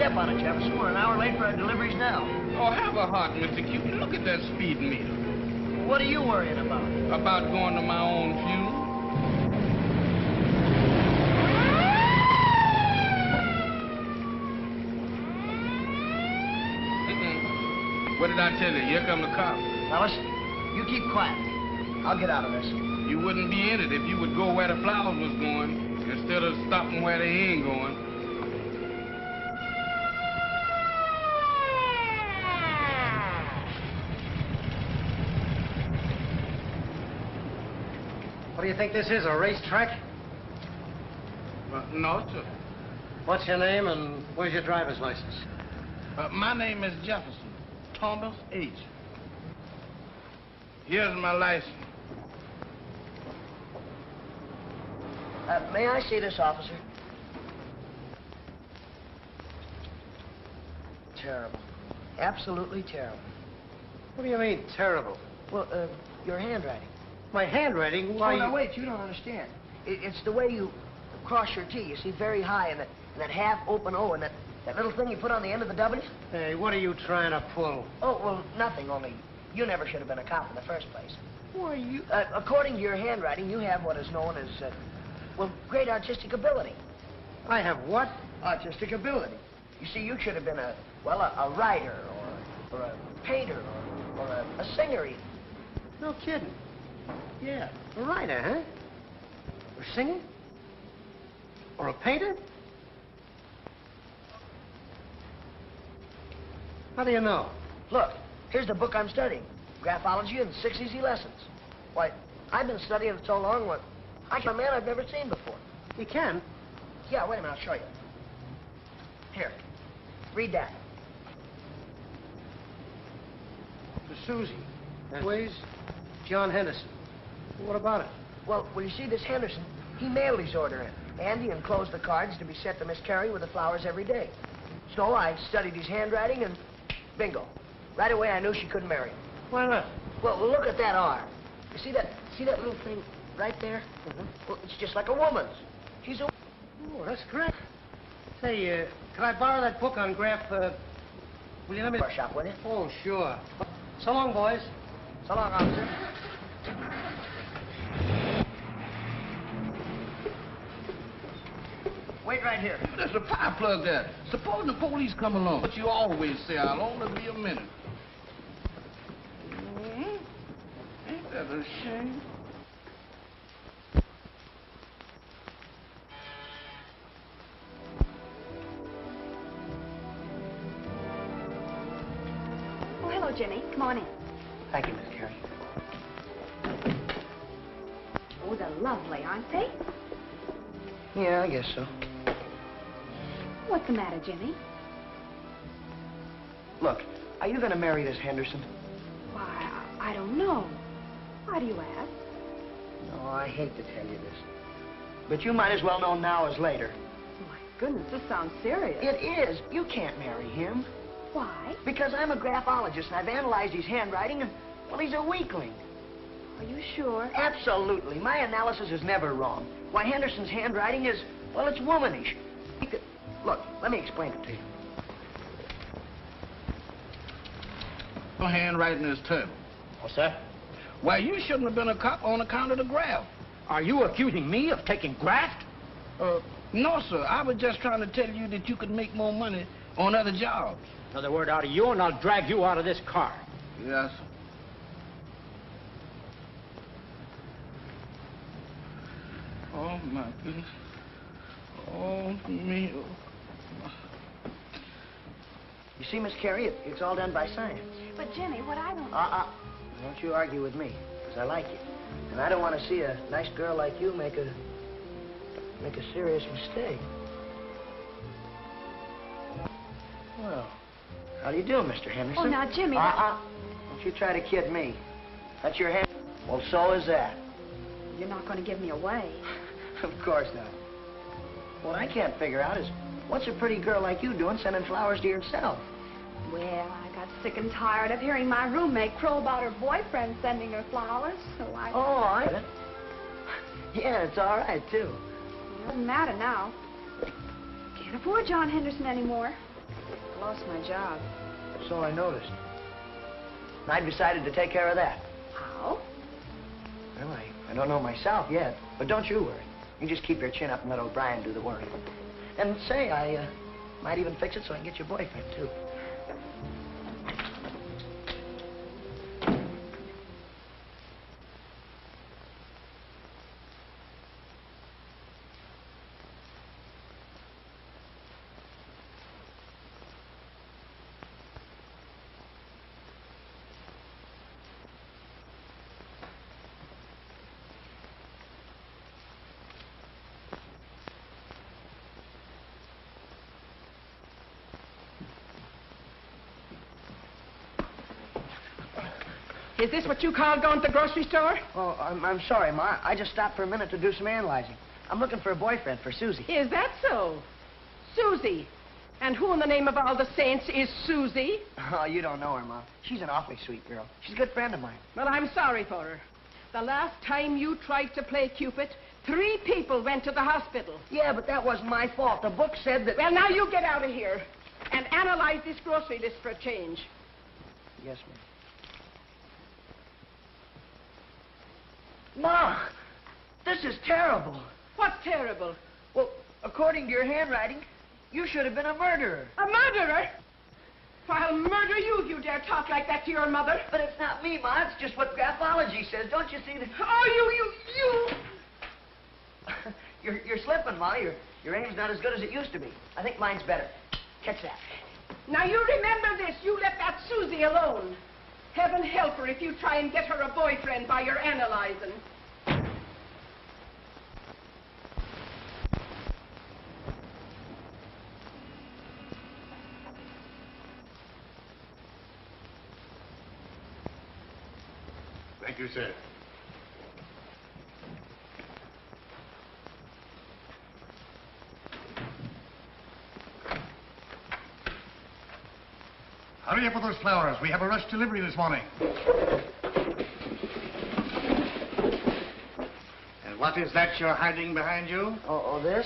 up on it, Jefferson. We're an hour late for our deliveries now. Oh, have a heart, Mr. Cupid. Look at that speed meter. What are you worrying about? About going to my own funeral. What did I tell you? Here come the cops. Now listen, you keep quiet. I'll get out of this. You wouldn't be in it if you would go where the flowers was going instead of stopping where they ain't going. What do you think this is, a racetrack? No, sir. What's your name and where's your driver's license? My name is Jefferson. Thomas H. Here's my license. May I see this, officer? Terrible. Absolutely terrible. What do you mean, terrible? Well, your handwriting. My handwriting? Why? Oh, no, wait, you don't understand. It's the way you cross your T. You see, very high, and that half-open O, and that little thing you put on the end of the W. Hey, what are you trying to pull? Oh, well, nothing, only you never should have been a cop in the first place. Why, you... according to your handwriting, you have what is known as, well, great artistic ability. I have what? Artistic ability. You see, you should have been a writer, or a painter, or a singer, even. No kidding. Yeah, a writer, huh? Or singing? Or a painter? How do you know? Look, here's the book I'm studying. Graphology and 6 Easy Lessons. Why, I've been studying it so long, I can a man I've never seen before. You can? Yeah, wait a minute, I'll show you. Here, read that. For Susie. Ways, John Henderson. What about it? Well, you see, this Henderson, he mailed his order in. And he enclosed the cards to be sent to Miss Carey with the flowers every day. So I studied his handwriting and bingo. Right away, I knew she couldn't marry him. Why not? Well, look at that R. You see that little thing right there? Mm-hmm. Well, it's just like a woman's. She's a... Oh, that's great. Say, can I borrow that book on graph, will you let me... shop, will you? Oh, sure. So long, boys. So long, officer. Wait right here. There's a fire plug there. Suppose the police come along. But you always say, I'll only be a minute. Ain't that a shame? Oh, hello, Jenny. Come on in. Thank you, Miss Carey. Oh, they're lovely, aren't they? Yeah, I guess so. What's the matter, Jenny? Look, are you going to marry this Henderson? Why, I don't know. Why do you ask? No, I hate to tell you this. But you might as well know now as later. My goodness, this sounds serious. It is. You can't marry him. Why? Because I'm a graphologist, and I've analyzed his handwriting, and, well, he's a weakling. Are you sure? Absolutely. My analysis is never wrong. Why, Henderson's handwriting is, well, it's womanish. Look, let me explain it to you. Your handwriting is terrible. What's that? Why, you shouldn't have been a cop on account of the graft. Are you accusing me of taking graft? No, sir. I was just trying to tell you that you could make more money on other jobs. Another word out of you, and I'll drag you out of this car. Yes, sir. Oh, my goodness. Oh, me. You see, Miss Carey, it's all done by science. But, Jenny, what I don't... Don't you argue with me, because I like you. And I don't want to see a nice girl like you make a serious mistake. Well, how do you do, Mr. Henderson? Oh, now, Jimmy... Don't you try to kid me. That's your hand. Well, so is that. You're not going to give me away. Of course not. What I can't figure out is, what's a pretty girl like you doing sending flowers to yourself? Well, I got sick and tired of hearing my roommate crow about her boyfriend sending her flowers, so I... Oh, I get it. Yeah, it's all right, too. It doesn't matter now. Can't afford John Henderson anymore. lost my job. So I noticed. And I decided to take care of that. How? Well, I don't know myself yet, but don't you worry. You just keep your chin up and let O'Brien do the worrying. And say, I might even fix it so I can get your boyfriend, too. Is this what you call going to the grocery store? Oh, I'm sorry, Ma. I just stopped for a minute to do some analyzing. I'm looking for a boyfriend for Susie. Is that so? Susie. And who in the name of all the saints is Susie? Oh, you don't know her, Ma. She's an awfully sweet girl. She's a good friend of mine. Well, I'm sorry for her. The last time you tried to play Cupid, 3 people went to the hospital. Yeah, but that wasn't my fault. The book said that... Well, now you get out of here and analyze this grocery list for a change. Yes, ma'am. Ma, this is terrible. What's terrible? Well, according to your handwriting, you should have been a murderer. A murderer? Why, I'll murder you if you dare talk like that to your mother. But it's not me, Ma. It's just what graphology says. Don't you see that? Oh, you! You're slipping, Ma. Your aim's not as good as it used to be. I think mine's better. Catch that. Now, you remember this. You left that Susie alone. Heaven help her if you try and get her a boyfriend by your analyzing. Thank you, sir. Hurry up with those flowers. We have a rush delivery this morning. And what is that you're hiding behind you? Oh, this?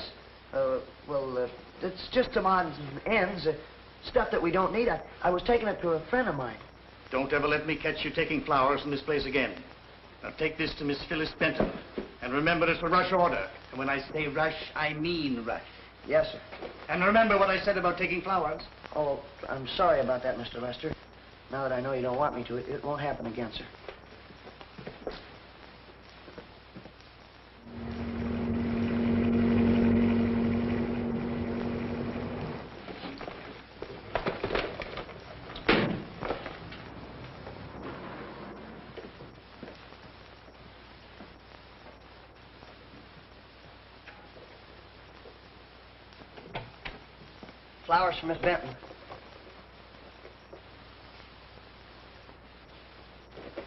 It's just some odds and ends, stuff that we don't need. I was taking it to a friend of mine. Don't ever let me catch you taking flowers from this place again. Now take this to Miss Phyllis Benton. And remember, it's a rush order. And when I say rush, I mean rush. Yes, sir. And remember what I said about taking flowers. Oh, I'm sorry about that, Mr. Lester. Now that I know you don't want me to, it won't happen again, sir. Flowers for Miss Benton.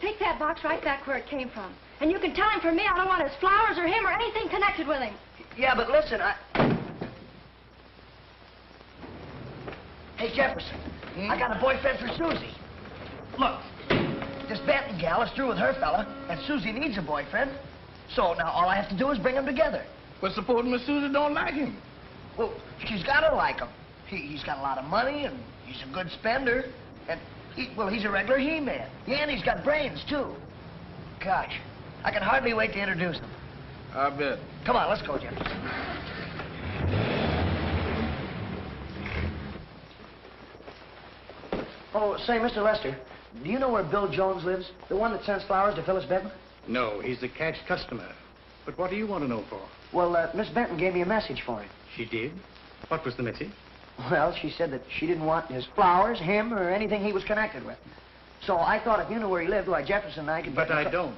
Take that box right back where it came from. And you can tell him from me I don't want his flowers or him or anything connected with him. Yeah, but listen, Hey, Jefferson, I got a boyfriend for Susie. Look, this Benton gal is through with her fella, and Susie needs a boyfriend. So now all I have to do is bring them together. But supposing Miss Susie don't like him? Well, she's got to like him. He's got a lot of money, and he's a good spender. And, he's a regular he-man. Yeah, and he's got brains, too. Gosh, I can hardly wait to introduce him. I bet. Come on, let's go, Jefferson. Oh, say, Mr. Lester, do you know where Bill Jones lives? The one that sends flowers to Phyllis Benton? No, he's a cash customer. But what do you want to know for? Well, Miss Benton gave me a message for him. She did? What was the message? Well, she said that she didn't want his flowers, him, or anything he was connected with. So I thought if you knew where he lived, why, Jefferson and I could... But I don't.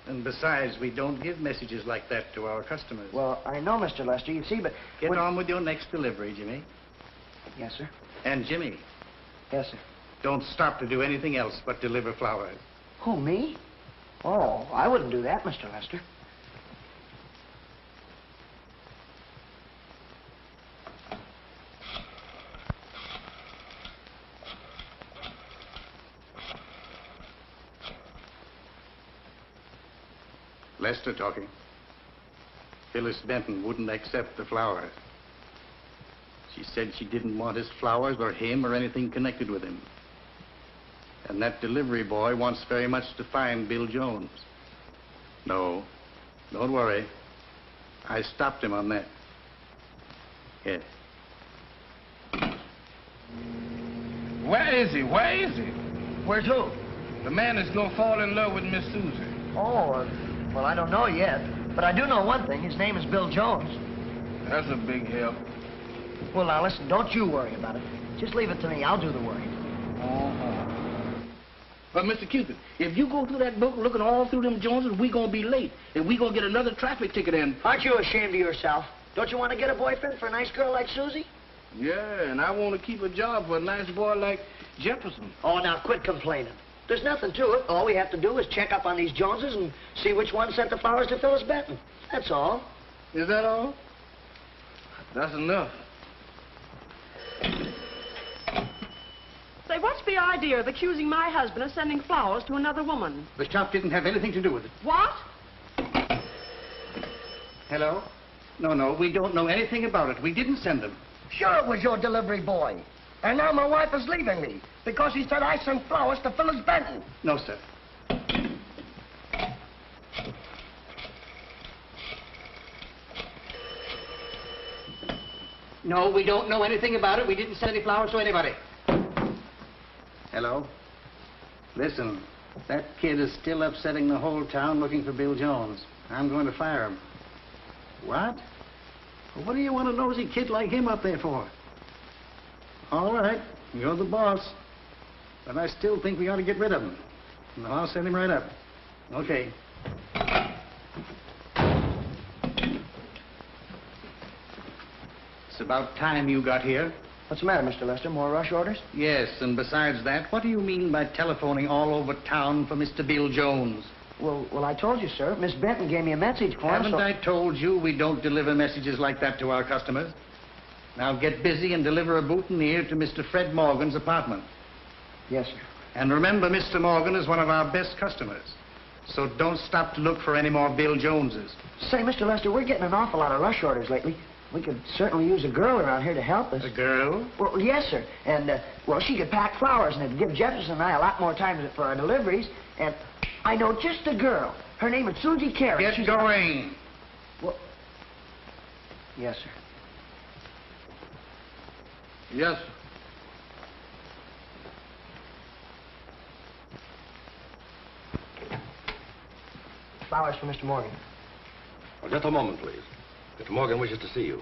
And besides, we don't give messages like that to our customers. Well, I know, Mr. Lester, you see, but... Get on with your next delivery, Jimmy. Yes, sir. And Jimmy, Yes, sir. don't stop to do anything else but deliver flowers. Who, me? Oh, I wouldn't do that, Mr. Lester. Lester talking. Phyllis Benton wouldn't accept the flowers. She said she didn't want his flowers or him or anything connected with him. And that delivery boy wants very much to find Bill Jones. No, don't worry. I stopped him on that. Yes. Where is he? Where is he? Where's who? The man that's gonna fall in love with Miss Susie. Oh, well, I don't know yet. But I do know one thing. His name is Bill Jones. That's a big help. Well, now, listen, don't you worry about it. Just leave it to me. I'll do the worrying. But, Mr. Cupid, if you go through that book looking all through them Joneses, we gonna be late. And we gonna get another traffic ticket in. Aren't you ashamed of yourself? Don't you want to get a boyfriend for a nice girl like Susie? Yeah, and I want to keep a job for a nice boy like Jefferson. Oh, now, quit complaining. There's nothing to it. All we have to do is check up on these Joneses and see which one sent the flowers to Phyllis Benton. That's all. Is that all? That's enough. Say, what's the idea of accusing my husband of sending flowers to another woman? The shop didn't have anything to do with it. What? Hello? No, we don't know anything about it. We didn't send them. Sure it was your delivery boy. And now my wife is leaving me because he said I sent flowers to Phyllis Benton. No, sir. No, we don't know anything about it. We didn't send any flowers to anybody. Hello? Listen, that kid is still upsetting the whole town looking for Bill Jones. I'm going to fire him. What? Well, what do you want a nosy kid like him up there for? All right, you're the boss. But I still think we ought to get rid of him. No, I'll send him right up. Okay. It's about time you got here. What's the matter, Mr. Lester? More rush orders? Yes, and besides that, what do you mean by telephoning all over town for Mr. Bill Jones? Well, I told you, sir. Miss Benton gave me a message for him, Haven't I told you we don't deliver messages like that to our customers? Now get busy and deliver a boutonniere to Mr. Fred Morgan's apartment. Yes, sir. And remember, Mr. Morgan is one of our best customers. So don't stop to look for any more Bill Joneses. Say, Mr. Lester, we're getting an awful lot of rush orders lately. We could certainly use a girl around here to help us. A girl? Well, yes, sir. And, well, she could pack flowers, and it'd give Jefferson and I a lot more time for our deliveries. And I know just a girl. Her name is Susie Carey. Get going. Well, yes, sir. Yes, sir. Flowers for Mr. Morgan. Oh, just a moment, please. Mr. Morgan wishes to see you.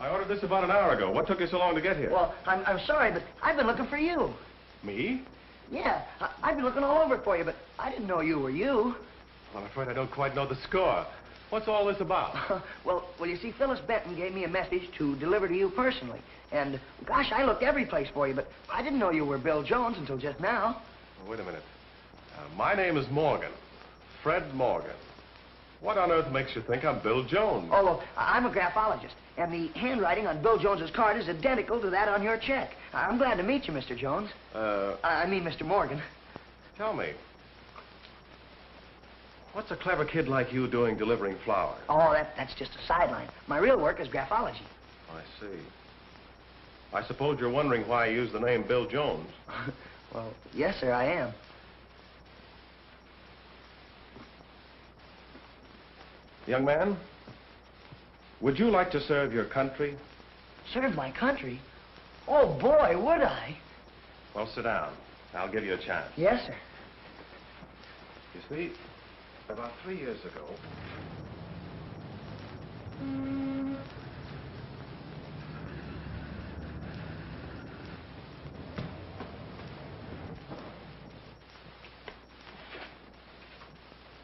I ordered this about an hour ago. What took you so long to get here? Well, I'm sorry, but I've been looking for you. Me? Yeah, I've been looking all over for you, but I didn't know you were you. Well, I'm afraid I don't quite know the score. What's all this about? Well, you see, Phyllis Benton gave me a message to deliver to you personally. And, gosh, I looked every place for you, but I didn't know you were Bill Jones until just now. Well, wait a minute. My name is Morgan. Fred Morgan. What on earth makes you think I'm Bill Jones? Oh, well, I'm a graphologist, and the handwriting on Bill Jones's card is identical to that on your check. I'm glad to meet you, Mr. Jones. I mean, Mr. Morgan. Tell me, what's a clever kid like you doing delivering flowers? Oh, that's just a sideline. My real work is graphology. I see. I suppose you're wondering why I use the name Bill Jones. Well, yes, sir, I am. Young man, would you like to serve your country? Serve my country? Oh, boy, would I. Well, sit down. I'll give you a chance. Yes, sir. You see, about 3 years ago...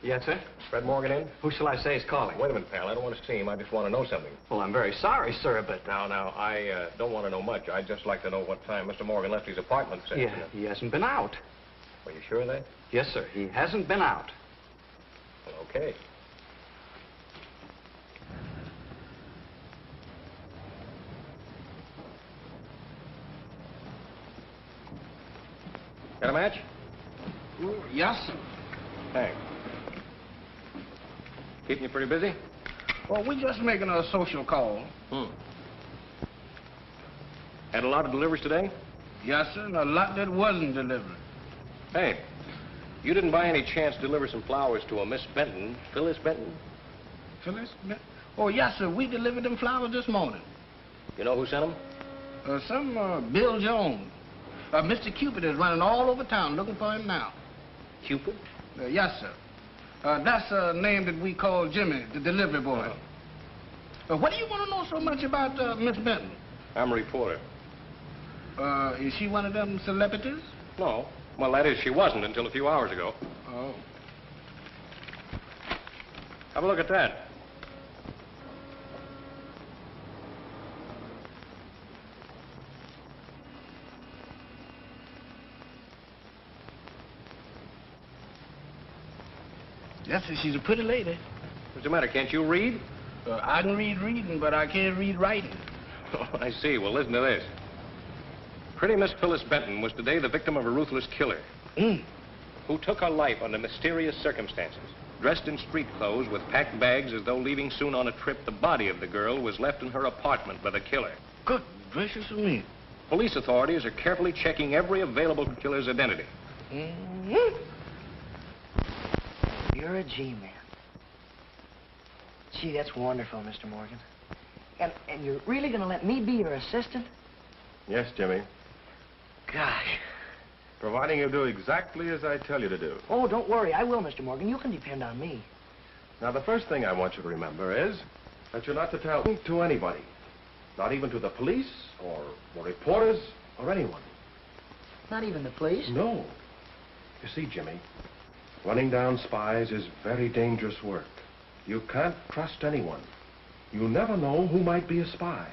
Yes, sir? Fred Morgan in? Who shall I say is calling? Wait a minute, pal. I don't want to see him. I just want to know something. Well, I'm very sorry, sir, but... Now, I don't want to know much. I'd just like to know what time Mr. Morgan left his apartment this Yeah, afternoon. he hasn't been out. Are you sure of that? Yes, sir. He hasn't been out. Well, okay. Got a match? Yes, sir. Thanks. Keeping you pretty busy? Well, we just making a social call. Had a lot of deliveries today? Yes, sir, and a lot that wasn't delivered. Hey, you didn't by any chance deliver some flowers to a Miss Benton, Phyllis Benton? Phyllis? Oh, yes, sir. We delivered them flowers this morning. You know who sent them? Some Bill Jones. Mr. Cupid is running all over town looking for him now. Cupid? Yes, sir. That's a name that we call Jimmy, the delivery boy. What do you want to know so much about Miss Benton? I'm a reporter. Is she one of them celebrities? No. Well, that is, she wasn't until a few hours ago. Oh. Have a look at that. Yes, sir, she's a pretty lady. What's the matter? Can't you read? I can read reading, but I can't read writing. Oh, I see. Well, listen to this. Pretty Miss Phyllis Benton was today the victim of a ruthless killer who took her life under mysterious circumstances. Dressed in street clothes with packed bags as though leaving soon on a trip, the body of the girl was left in her apartment by the killer. Good gracious of me. Police authorities are carefully checking every available killer's identity. You're a G-man. Gee, that's wonderful, Mr. Morgan. And you're really going to let me be your assistant? Yes, Jimmy. Gosh. Providing you do exactly as I tell you to do. Oh, don't worry. I will, Mr. Morgan. You can depend on me. Now, the first thing I want you to remember is that you're not to tell to anybody. Not even to the police or reporters or anyone. Not even the police? No. You see, Jimmy, running down spies is very dangerous work. You can't trust anyone. You never know who might be a spy.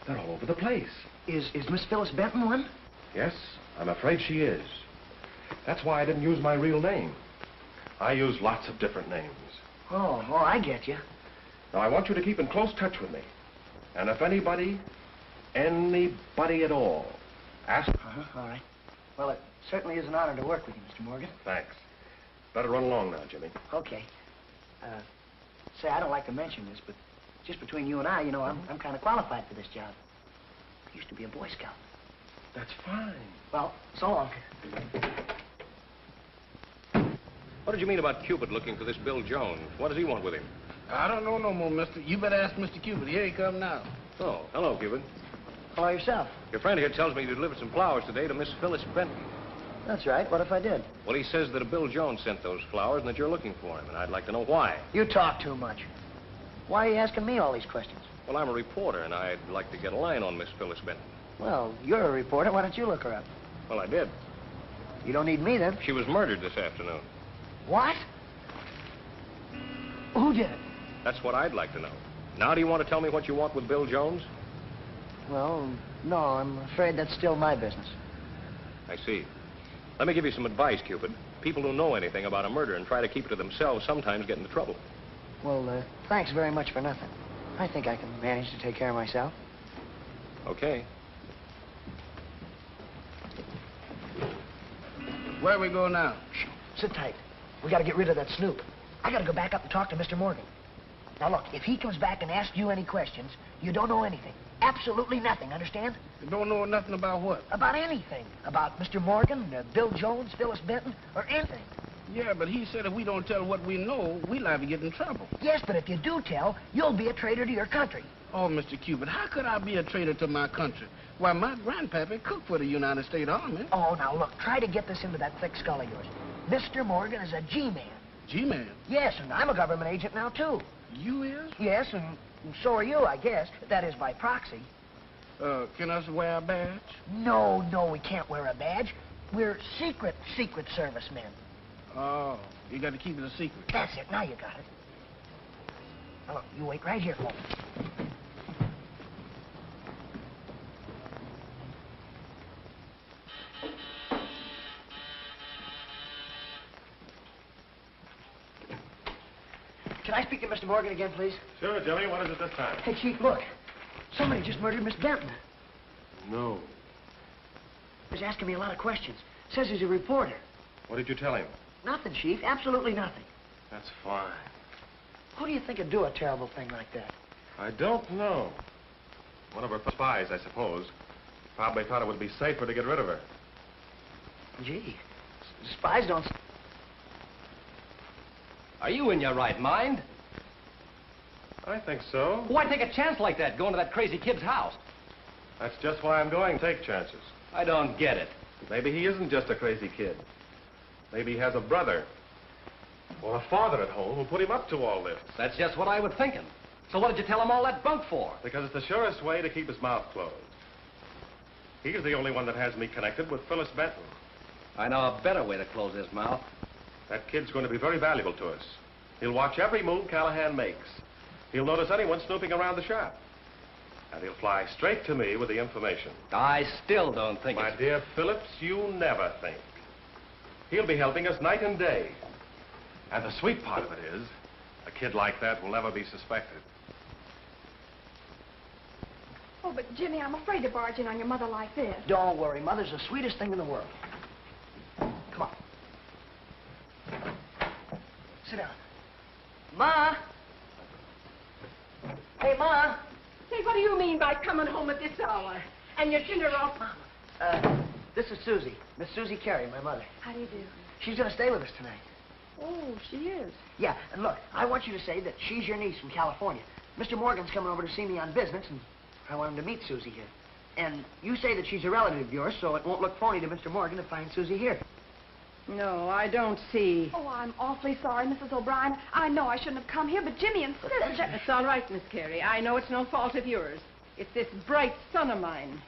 They're all over the place. Is Miss Phyllis Benton one? Yes, I'm afraid she is. That's why I didn't use my real name. I use lots of different names. Oh, I get you. Now, I want you to keep in close touch with me. And if anybody at all, ask... All right. Well, it certainly is an honor to work with you, Mr. Morgan. Thanks. Better run along now, Jimmy. Okay. Say, I don't like to mention this, but just between you and I, you know, I'm kind of qualified for this job. I used to be a Boy Scout. That's fine. Well, so long. What did you mean about Cupid looking for this Bill Jones? What does he want with him? I don't know no more, mister. You better ask Mr. Cupid. Here he come now. Oh, hello, Cupid. Hello yourself. Your friend here tells me you delivered some flowers today to Miss Phyllis Benton. That's right. What if I did? Well, he says that a Bill Jones sent those flowers and that you're looking for him, and I'd like to know why. You talk too much. Why are you asking me all these questions? Well, I'm a reporter, and I'd like to get a line on Miss Phyllis Benton. Well, you're a reporter. Why don't you look her up? Well, I did. You don't need me, then. She was murdered this afternoon. What? Who did it? That's what I'd like to know. Now, do you want to tell me what you want with Bill Jones? Well, no, I'm afraid that's still my business. I see. Let me give you some advice, Cupid. People who know anything about a murder and try to keep it to themselves sometimes get into trouble. Well, thanks very much for nothing. I think I can manage to take care of myself. Okay. Where we go now? Shh, sit tight. We got to get rid of that snoop. I got to go back up and talk to Mr. Morgan. Now, look, if he comes back and asks you any questions, you don't know anything. Absolutely nothing, understand? You don't know nothing about what? About anything. About Mr. Morgan, Bill Jones, Phyllis Benton, or anything. Yeah, but he said if we don't tell what we know, we'll liable to get in trouble. Yes, but if you do tell, you'll be a traitor to your country. Oh, Mr. Cupid, how could I be a traitor to my country? Why, my grandpappy cooked for the United States Army. Oh, now, look, try to get this into that thick skull of yours. Mr. Morgan is a G-man. G-man? Yes, and I'm a government agent now, too. You is? Yes, and so are you, I guess. That is by proxy. Can us wear a badge? No, we can't wear a badge. We're secret Service men. Oh, you got to keep it a secret. That's it. Now you got it. Now, look, you wait right here for me. Can I speak to Mr. Morgan again, please? Sure, Jimmy. What is it this time? Hey, Chief, look. Somebody just murdered Miss Benton. No. He's asking me a lot of questions. Says he's a reporter. What did you tell him? Nothing, Chief. Absolutely nothing. That's fine. Who do you think would do a terrible thing like that? I don't know. One of her spies, I suppose. Probably thought it would be safer to get rid of her. Gee, spies don't... Are you in your right mind? I think so. Why take a chance like that, going to that crazy kid's house? That's just why I'm going. Take chances. I don't get it. Maybe he isn't just a crazy kid. Maybe he has a brother or a father at home who put him up to all this. That's just what I was thinking. So what did you tell him all that bunk for? Because it's the surest way to keep his mouth closed. He's the only one that has me connected with Phyllis Benton. I know a better way to close his mouth. That kid's going to be very valuable to us. He'll watch every move Callahan makes. He'll notice anyone snooping around the shop. And he'll fly straight to me with the information. I still don't think My dear Phillips, you never think. He'll be helping us night and day. And the sweet part of it is, a kid like that will never be suspected. Oh, but Jimmy, I'm afraid to barge in on your mother like this. Don't worry. Mother's the sweetest thing in the world. Come on. Sit down. Ma! Hey, Ma! Say, what do you mean by coming home at this hour? And your dinner off? This is Susie. Miss Susie Carey, my mother. How do you do? She's going to stay with us tonight. Oh, she is. Yeah, and look, I want you to say that she's your niece from California. Mr. Morgan's coming over to see me on business, and I want him to meet Susie here. And you say that she's a relative of yours, so it won't look phony to Mr. Morgan to find Susie here. No, I don't see. Oh, I'm awfully sorry, Mrs. O'Brien. I know I shouldn't have come here, but Jimmy insisted that... It's all right, Miss Carey. I know it's no fault of yours. It's this bright son of mine.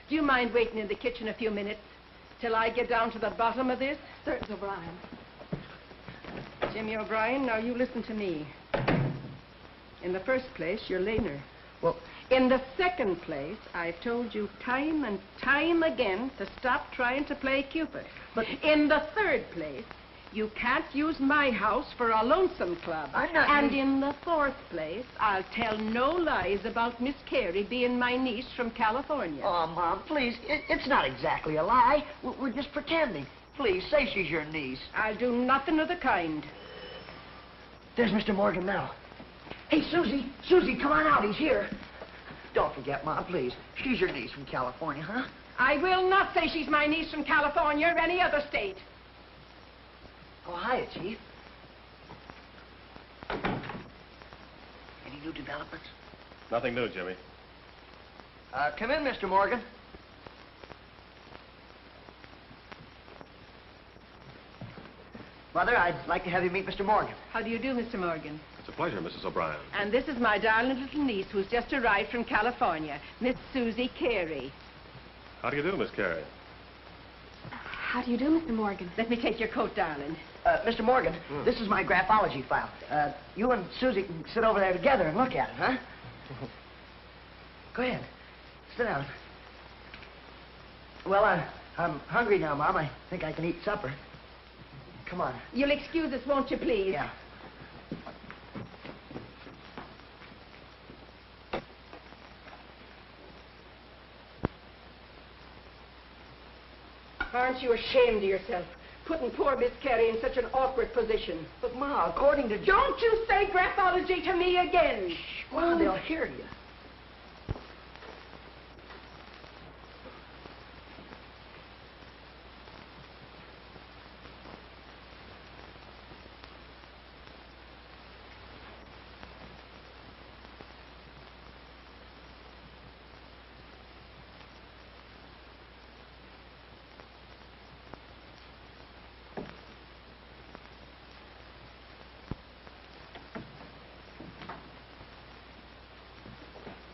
Do you mind waiting in the kitchen a few minutes till I get down to the bottom of this? Sir, Mrs. O'Brien. Jimmy O'Brien, now you listen to me. In the first place, you're Laner. Well, in the second place, I've told you time and time again to stop trying to play Cupid. But in the third place, you can't use my house for a lonesome club. I'm not... And in the fourth place, I'll tell no lies about Miss Carey being my niece from California. Oh, Mom, please. It's not exactly a lie. We're just pretending. Please, say she's your niece. I'll do nothing of the kind. There's Mr. Morgan now. Hey, Susie. Susie, come on out. He's here. Don't forget, Mom, please. She's your niece from California, huh? I will not say she's my niece from California or any other state. Oh, hiya, Chief. Any new developments? Nothing new, Jimmy. Come in, Mr. Morgan. Mother, I'd like to have you meet Mr. Morgan. How do you do, Mr. Morgan? It's a pleasure, Mrs. O'Brien. And this is my darling little niece who's just arrived from California, Miss Susie Carey. How do you do, Miss Carey? How do you do, Mr. Morgan? Let me take your coat, darling. Mr. Morgan, this is my graphology file. You and Susie can sit over there together and look at it, huh? Go ahead. Sit down. Well, I'm hungry now, Mom. I think I can eat supper. Come on. You'll excuse us, won't you, please? Yeah. Aren't you ashamed of yourself, putting poor Miss Carey in such an awkward position? But, Ma, according to... Don't you say graphology to me again! Shh, Ma, they'll hear you.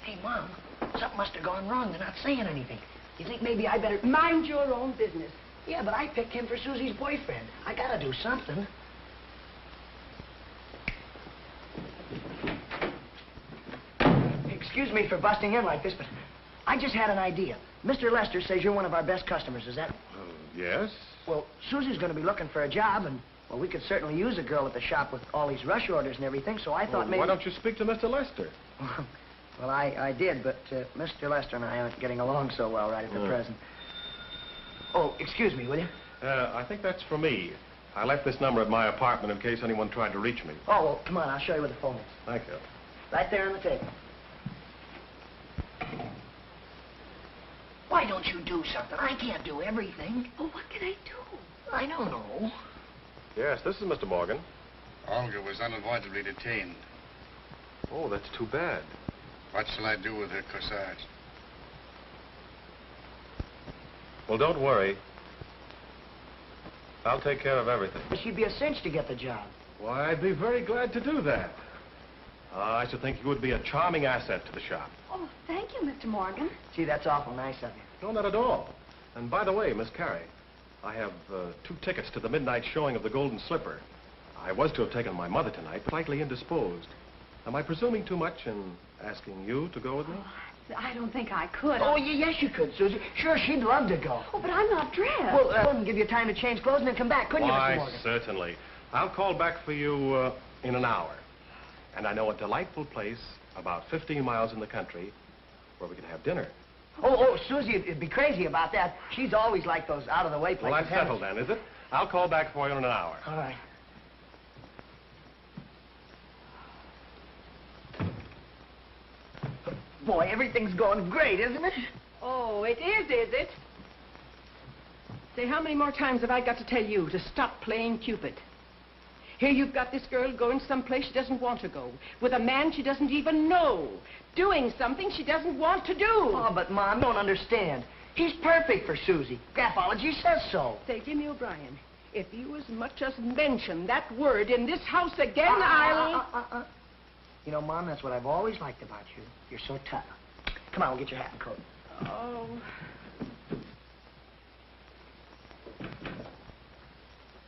Hey, Mom, something must have gone wrong. They're not saying anything. You think maybe I better... Mind your own business. Yeah, but I picked him for Susie's boyfriend. I gotta do something. Excuse me for busting in like this, but I just had an idea. Mr. Lester says you're one of our best customers, is that? Yes? Well, Susie's gonna be looking for a job, and, well, we could certainly use a girl at the shop with all these rush orders and everything, so I thought maybe... Why don't you speak to Mr. Lester? Well, I did, but Mr. Lester and I aren't getting along so well right at the present. Oh, excuse me, will you? I think that's for me. I left this number at my apartment in case anyone tried to reach me. Oh, well, come on, I'll show you where the phone is. Thank you. Right there on the table. Why don't you do something? I can't do everything. Oh, what can I do? I don't know. Yes, this is Mr. Morgan. Olga was unavoidably detained. Oh, that's too bad. What shall I do with her corsage? Well, don't worry. I'll take care of everything. She'd be a cinch to get the job. Why, I'd be very glad to do that. I should think you would be a charming asset to the shop. Oh, thank you, Mr. Morgan. Gee, that's awful nice of you. No, not at all. And by the way, Miss Carey, I have 2 tickets to the midnight showing of The Golden Slipper. I was to have taken my mother tonight, but slightly indisposed. Am I presuming too much in asking you to go with me? Oh, I don't think I could. Oh, yes, you could, Susie. Sure, she'd love to go. Oh, but I'm not dressed. Well, I wouldn't give you time to change clothes and then come back, couldn't you, Mr. Morgan? Why, certainly. I'll call back for you in an hour. And I know a delightful place about 15 miles in the country where we can have dinner. Oh, Susie would be crazy about that. She's always like those out-of-the-way places. Well, that's settled then, is it? I'll call back for you in an hour. All right. Boy, everything's going great, isn't it? Oh, it is it? Say, how many more times have I got to tell you to stop playing Cupid? Here you've got this girl going someplace she doesn't want to go, with a man she doesn't even know, doing something she doesn't want to do. Oh, but, Mom, don't understand. He's perfect for Susie. Graphology says so. Say, Jimmy O'Brien, if you as much as mention that word in this house again, I'll... You know, Mom, that's what I've always liked about you. You're so tough. Come on, we'll get your hat and coat. Oh.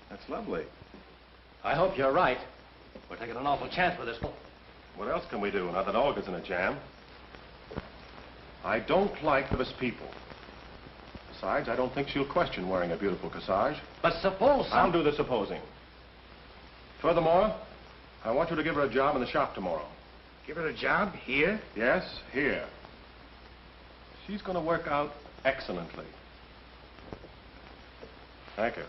That's lovely. I hope you're right. We're taking an awful chance with this. What else can we do now that Olga's in a jam? I don't like those people. Besides, I don't think she'll question wearing a beautiful corsage. But suppose I'll do the supposing. Furthermore, I want you to give her a job in the shop tomorrow. Give her a job here? Yes, here. She's going to work out excellently. Thank you.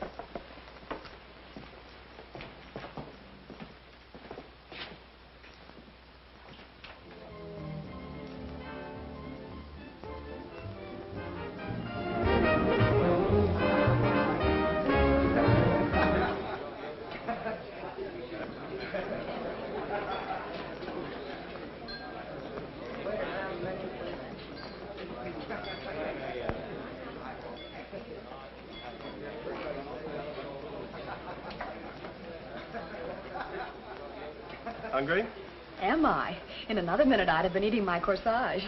Hungry? Am I? In another minute, I'd have been eating my corsage.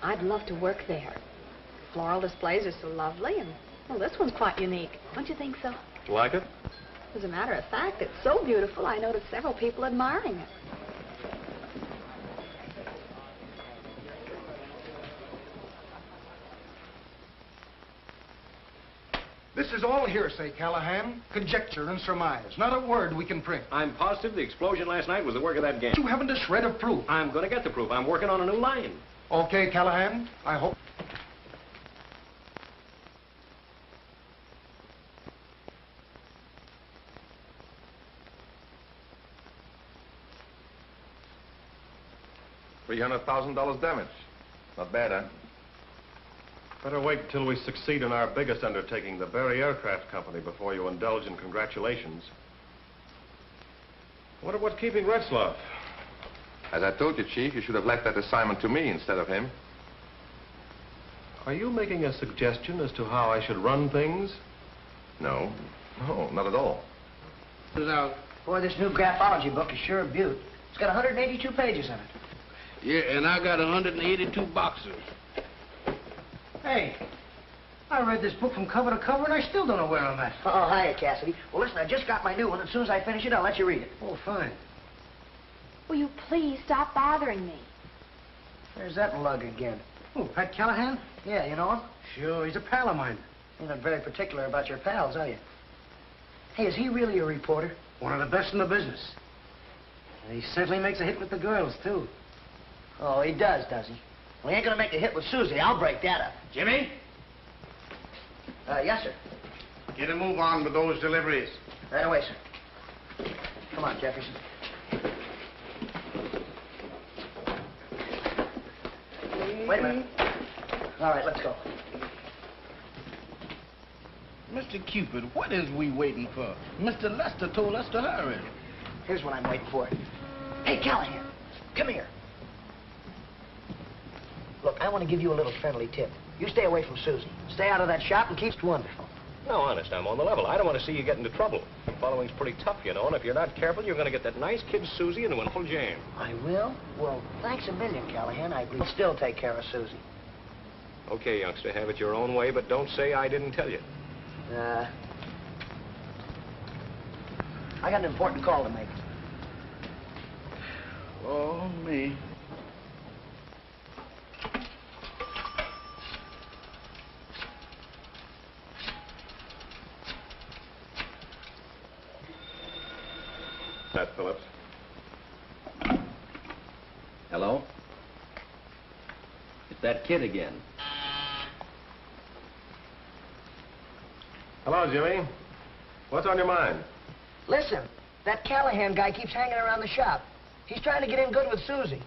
I'd love to work there. Floral displays are so lovely, and, well, this one's quite unique. Don't you think so? Like it? As a matter of fact, it's so beautiful, I noticed several people admiring it. This is all hearsay, Callahan. Conjecture and surmise. Not a word we can print. I'm positive the explosion last night was the work of that gang. You haven't a shred of proof. I'm going to get the proof. I'm working on a new line. Okay, Callahan. I hope... $300,000 damage. Not bad, huh? Better wait until we succeed in our biggest undertaking, the Berry Aircraft Company, before you indulge in congratulations. I wonder what's keeping Retzloff. As I told you, Chief, you should have left that assignment to me instead of him. Are you making a suggestion as to how I should run things? No. No, not at all. Boy, this new graphology book is sure a beaut. It's got 182 pages in it. Yeah, and I got 182 boxes. Hey, I read this book from cover to cover, and I still don't know where I'm at. Oh, hiya, Cassidy. Well, listen, I just got my new one. As soon as I finish it, I'll let you read it. Oh, fine. Will you please stop bothering me? There's that lug again. Oh, Pat Callahan? Yeah, you know him? Sure, he's a pal of mine. You're not very particular about your pals, are you? Hey, is he really a reporter? One of the best in the business. And he certainly makes a hit with the girls, too. Oh, he does he? Well, he ain't gonna make a hit with Susie. I'll break that up. Jimmy, Yes, sir. get a move on with those deliveries. Right away, sir. Come on, Jefferson. Wait a minute. All right, let's go. Mr. Cupid, what is we waiting for? Mr. Lester told us to hurry. Here's what I'm waiting for. Hey, Callahan, come here. Look, I want to give you a little friendly tip. You stay away from Susie. Stay out of that shop and keep it wonderful. No, honest, I'm on the level. I don't want to see you get into trouble. Following's pretty tough, you know, and if you're not careful, you're going to get that nice kid Susie into an awful jam. I will? Well, thanks a million, Callahan. I will still take care of Susie. Okay, youngster, have it your own way, but don't say I didn't tell you. I got an important call to make. Oh, me. Pat Phillips. Hello? It's that kid again. Hello, Jimmy. What's on your mind? Listen, that Callahan guy keeps hanging around the shop. He's trying to get in good with Susie.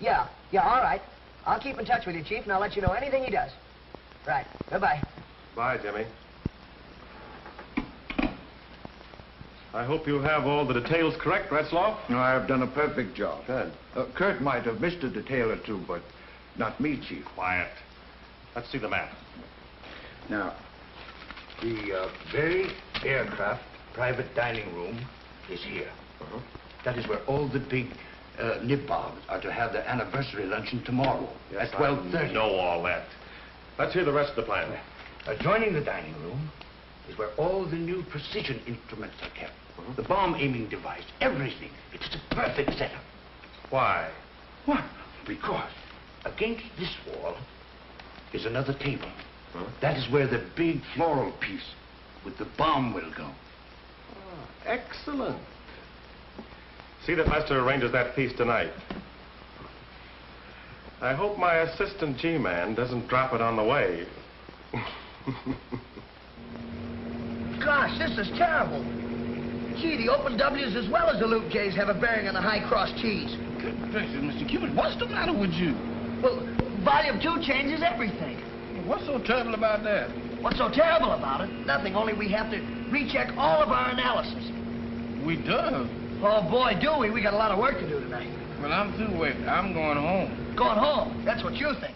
Yeah, all right. I'll keep in touch with you, Chief, and I'll let you know anything he does. Right. Bye-bye. Bye, Jimmy. I hope you have all the details correct, Retzloff. No, I've done a perfect job. Good. Kurt might have missed a detail or two, but not me, Chief. Quiet. Let's see the map. Now, the Berry Aircraft private dining room is here. That is where all the big nibobs are to have their anniversary luncheon tomorrow at 12:30. I know all that. Let's hear the rest of the plan. Adjoining the dining room is where all the new precision instruments are kept. The bomb aiming device, everything. It's a perfect setup. Why? Well, because against this wall is another table. That is where the big floral piece with the bomb will go. Excellent. See that Lester arranges that piece tonight. I hope my assistant G-man doesn't drop it on the way. Gosh, this is terrible. Gee, the open W's as well as the loop J's have a bearing on the high cross T's. Good gracious, Mr. Cupid, what's the matter with you? Well, volume 2 changes everything. What's so terrible about that? What's so terrible about it? Nothing, only we have to recheck all of our analysis. We do. Oh, boy, do we. We got a lot of work to do tonight. Well, I'm through waiting. I'm going home. Going home? That's what you think.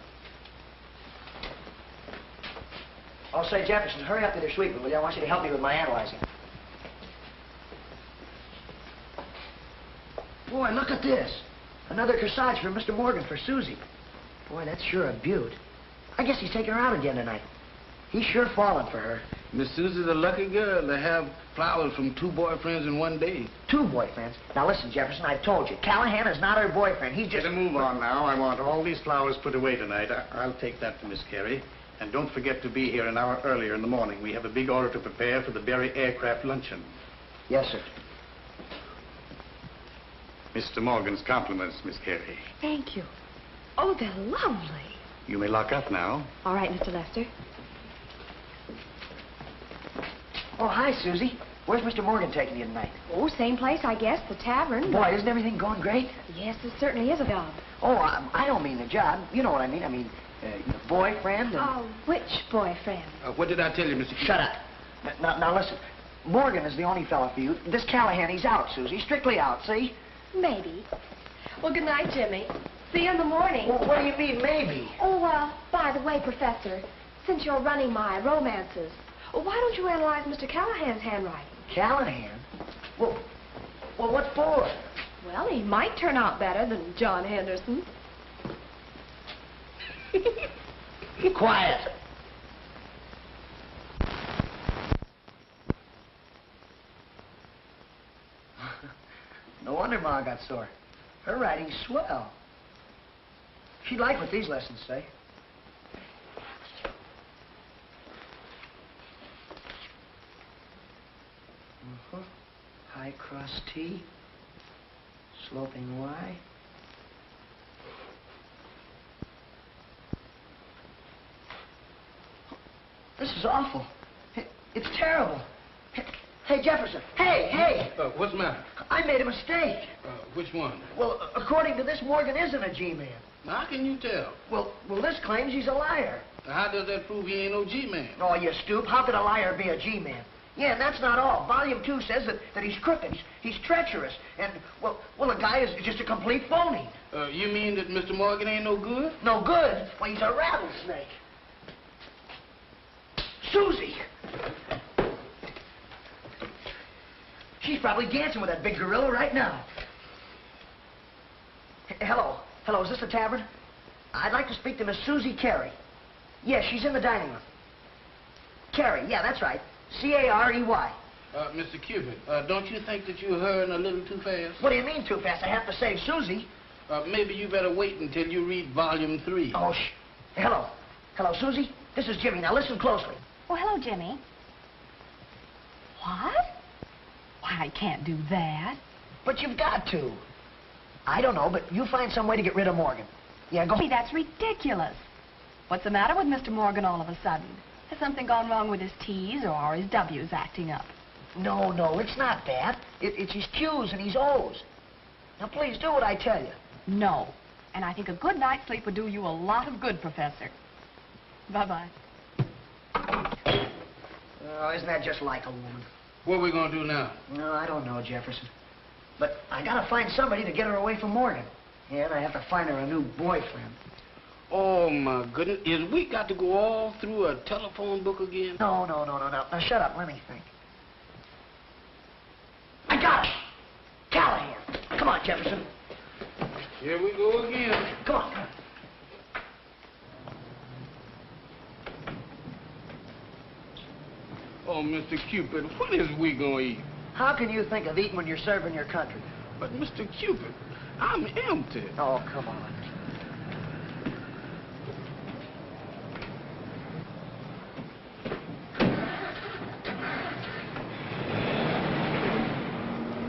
I'll say, Jefferson, hurry up to their sweeping, will you? I want you to help me with my analyzing. Boy, look at this. Another corsage for Mr. Morgan for Susie. Boy, that's sure a beaut. I guess he's taking her out again tonight. He's sure falling for her. Miss Susie's a lucky girl to have flowers from 2 boyfriends in one day. 2 boyfriends? Now listen, Jefferson, I've told you. Callahan is not her boyfriend. He's just... Get a move on now. I want all these flowers put away tonight. I'll take that to Miss Carey. And don't forget to be here an hour earlier in the morning. We have a big order to prepare for the Berry Aircraft luncheon. Yes, sir. Mr. Morgan's compliments, Miss Carey. Thank you. Oh, they're lovely. You may lock up now. All right, Mr. Lester. Oh, hi, Susie. Where's Mr. Morgan taking you tonight? Oh, same place, I guess, the tavern. Boy, isn't everything going great? Yes, it certainly is a job. Oh, I don't mean the job. You know what I mean. I mean, your boyfriend and... Oh, which boyfriend? What did I tell you, Mr. Shut up. Now, listen. Morgan is the only fella for you. This Callahan, he's out, Susie. Strictly out, see? Maybe. Well, good night, Jimmy. See you in the morning. Well, what do you mean, maybe? Oh, by the way, Professor, since you're running my romances, why don't you analyze Mr. Callahan's handwriting? Callahan? Well, what for? Well, he might turn out better than John Henderson. Quiet. No wonder Ma got sore. Her writing's swell. She'd like what these lessons say. High cross T, sloping Y. This is awful. It's terrible. Hey, Jefferson. Hey! What's the matter? I made a mistake. Which one? Well, according to this, Morgan isn't a G-man. How can you tell? Well, this claims he's a liar. How does that prove he ain't no G-man? Oh, you stoop. How could a liar be a G-man? Yeah, and that's not all. Volume 2 says that he's crooked. He's treacherous. And, well, a guy is just a complete phony. You mean that Mr. Morgan ain't no good? No good? Well, he's a rattlesnake. Susie! She's probably dancing with that big gorilla right now. Hello, is this the tavern? I'd like to speak to Miss Susie Carey. Yes, she's in the dining room. Carey, yeah, that's right. C-A-R-E-Y. Mr. Cupid, don't you think that you're hurrying a little too fast? What do you mean too fast? I have to save Susie. Maybe you better wait until you read volume 3. Oh, shh. Hello, Susie. This is Jimmy. Now listen closely. Oh, hello, Jimmy. What? Why, I can't do that. But you've got to. I don't know, but you find some way to get rid of Morgan. Yeah, go. Gee, that's ridiculous. What's the matter with Mr. Morgan all of a sudden? Has something gone wrong with his T's or are his W's acting up? No, it's not that. It's his Q's and his O's. Now, please do what I tell you. No. And I think a good night's sleep would do you a lot of good, Professor. Bye-bye. Oh, isn't that just like a woman? What are we going to do now? No, I don't know, Jefferson. But I got to find somebody to get her away from Morgan. Yeah, and I have to find her a new boyfriend. Oh, my goodness. Is we got to go all through a telephone book again? No. Now, shut up. Let me think. I got it! Callahan. Come on, Jefferson. Here we go again. Come on. Oh, Mr. Cupid, what is we going to eat? How can you think of eating when you're serving your country? But, Mr. Cupid, I'm empty. Oh, come on.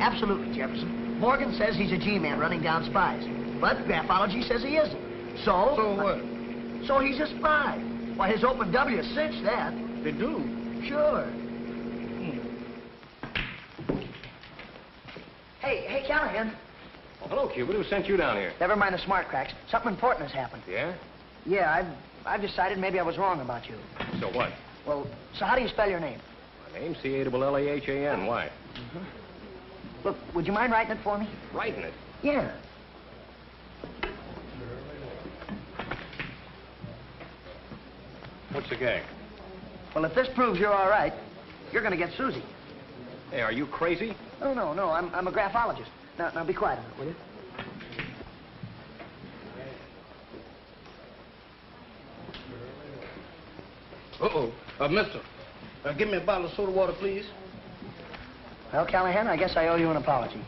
Absolutely, Jefferson. Morgan says he's a G-man running down spies. But graphology says he isn't. So... So what? So he's a spy. Why, his open W cinch that. They do? Sure. Hey, Callahan. Oh, hello, Cupid. Who sent you down here? Never mind the smart cracks. Something important has happened. Yeah? Yeah, I've decided maybe I was wrong about you. So what? Well, so how do you spell your name? My name's C-A-L-L-A-H-A-N. Why? Look, would you mind writing it for me? Writing it? Yeah. What's the gag? Well, if this proves you're all right, you're going to get Susie. Hey, are you crazy? Oh, no. I'm a graphologist. Now, be quiet a minute, will you? Mister, give me a bottle of soda water, please. Well, Callahan, I guess I owe you an apology.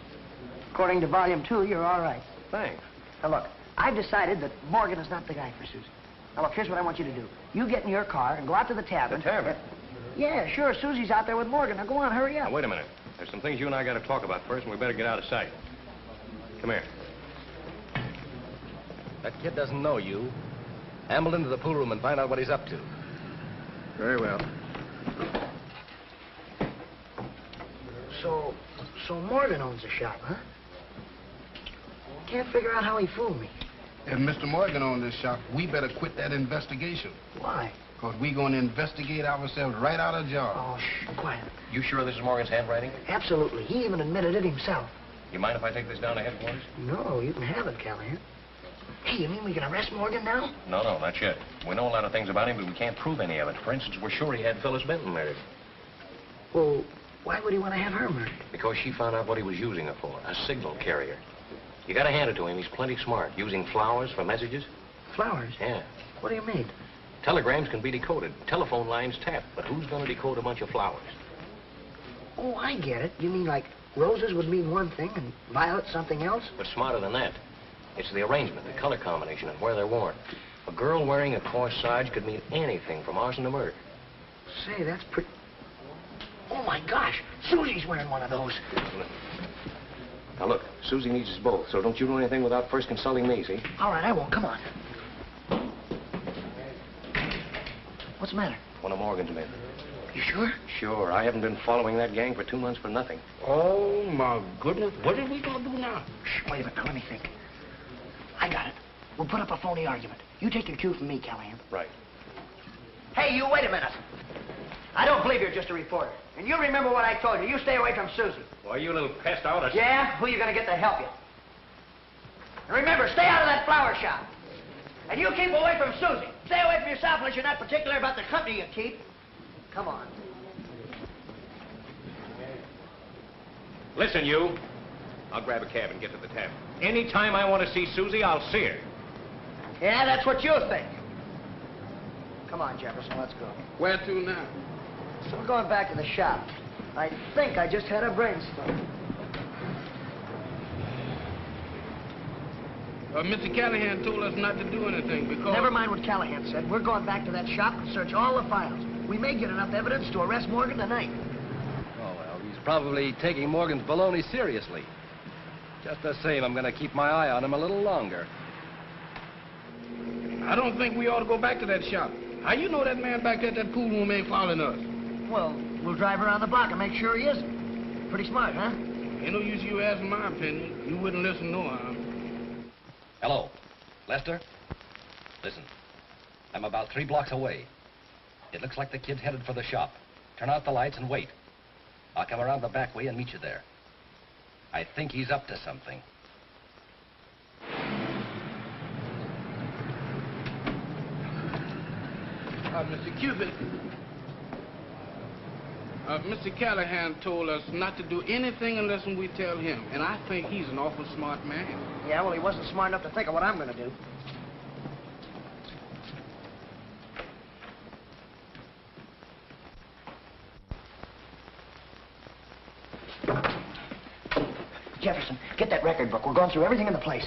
According to Volume 2, you're all right. Thanks. Now, look, I've decided that Morgan is not the guy for Susie. Now, look, here's what I want you to do. You get in your car and go out to the tavern. The tavern? Yeah, sure. Susie's out there with Morgan. Now, go on, hurry up. Now, wait a minute. There's some things you and I got to talk about first, and we better get out of sight. Come here. That kid doesn't know you. Amble into the pool room and find out what he's up to. Very well. So Morgan owns the shop, huh? Can't figure out how he fooled me. If Mr. Morgan owns this shop, we better quit that investigation. Why? Because we're going to investigate ourselves right out of job. Oh, shh, quiet. You sure this is Morgan's handwriting? Absolutely. He even admitted it himself. You mind if I take this down to headquarters? No, you can have it, Callahan. Hey, you mean we can arrest Morgan now? No, not yet. We know a lot of things about him, but we can't prove any of it. For instance, we're sure he had Phyllis Benton murdered. Well, why would he want to have her murdered? Because she found out what he was using her for, a signal carrier. You gotta hand it to him. He's plenty smart. Using flowers for messages. Flowers? Yeah. What do you mean? Telegrams can be decoded, telephone lines tapped, but who's going to decode a bunch of flowers? Oh, I get it. You mean like roses would mean one thing and violets something else? But smarter than that. It's the arrangement, the color combination, and where they're worn. A girl wearing a corsage could mean anything from arson to murder. Say, that's pretty... Oh, my gosh. Susie's wearing one of those. Now, look, Susie needs us both, so don't you do anything without first consulting me, see? All right, I won't. Come on. What's the matter? One of Morgan's men. You sure? Sure. I haven't been following that gang for 2 months for nothing. Oh, my goodness. What are we going to do now? Shh, wait a minute. Now, let me think. I got it. We'll put up a phony argument. You take your cue from me, Callahan. Right. Hey, you, wait a minute. I don't believe you're just a reporter. And you remember what I told you. You stay away from Susie. Why, you little pest out of... Yeah? Who you going to get to help you? And remember, stay out of that flower shop. And you keep away from Susie. Stay away from yourself unless you're not particular about the company you keep. Come on. Listen, you. I'll grab a cab and get to the tavern. Anytime I want to see Susie, I'll see her. Yeah, that's what you think. Come on, Jefferson, let's go. Where to now? So we're going back to the shop. I think I just had a brainstorm. Mr. Callahan told us not to do anything because... Never mind what Callahan said. We're going back to that shop and search all the files. We may get enough evidence to arrest Morgan tonight. Oh, well, he's probably taking Morgan's baloney seriously. Just the same, I'm going to keep my eye on him a little longer. I don't think we ought to go back to that shop. How you know that man back there at that pool room ain't following us? Well, we'll drive around the block and make sure he isn't. Pretty smart, huh? Ain't no use you asking my opinion. You wouldn't listen no harm. Hello, Lester? Listen, I'm about 3 blocks away. It looks like the kid's headed for the shop. Turn out the lights and wait. I'll come around the back way and meet you there. I think he's up to something. Mr. Cupid, Mr. Callahan told us not to do anything unless we tell him, and I think he's an awful smart man. Yeah, well, he wasn't smart enough to think of what I'm going to do. Jefferson, get that record book. We're going through everything in the place.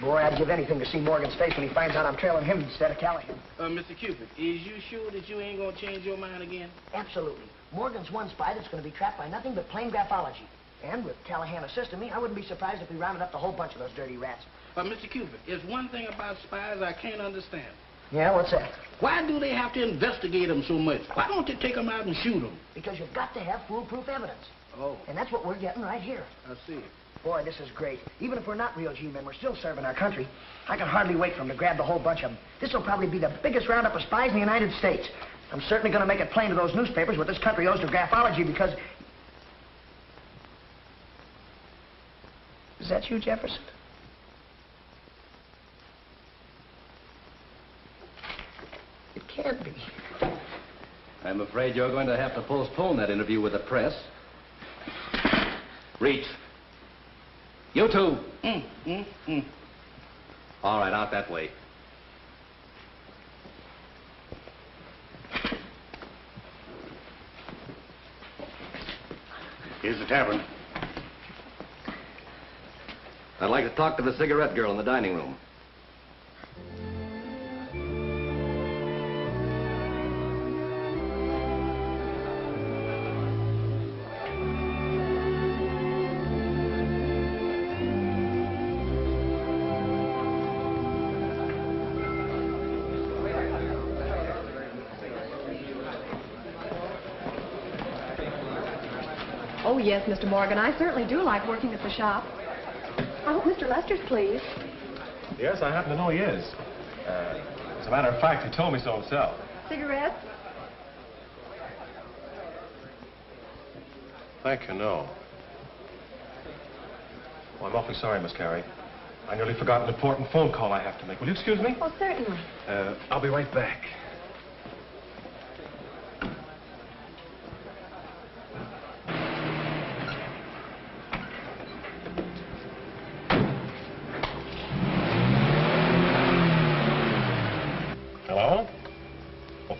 Boy, I'd give anything to see Morgan's face when he finds out I'm trailing him instead of Callahan. Mr. Cupid, is you sure that you ain't gonna change your mind again? Absolutely. Morgan's one spy that's going to be trapped by nothing but plain graphology. And with Callahan assisting me, I wouldn't be surprised if we rounded up the whole bunch of those dirty rats. Mr. Cupid, there's one thing about spies I can't understand. Yeah, what's that? Why do they have to investigate them so much? Why don't they take them out and shoot them? Because you've got to have foolproof evidence. Oh. And that's what we're getting right here. I see. Boy, this is great. Even if we're not real G-men, we're still serving our country. I can hardly wait for them to grab the whole bunch of them. This will probably be the biggest roundup of spies in the United States. I'm certainly going to make it plain to those newspapers what this country owes to graphology because... Is that you, Jefferson? It can't be. I'm afraid you're going to have to postpone that interview with the press. Reach. You two. All right, out that way. Here's the tavern. I'd like to talk to the cigarette girl in the dining room. Oh, yes, Mr. Morgan. I certainly do like working at the shop. I hope Mr. Lester's pleased. Yes, I happen to know he is. As a matter of fact, he told me so himself. Cigarettes? Thank you, no. Oh, I'm awfully sorry, Miss Carey. I nearly forgot an important phone call I have to make. Will you excuse me? Oh, certainly. I'll be right back.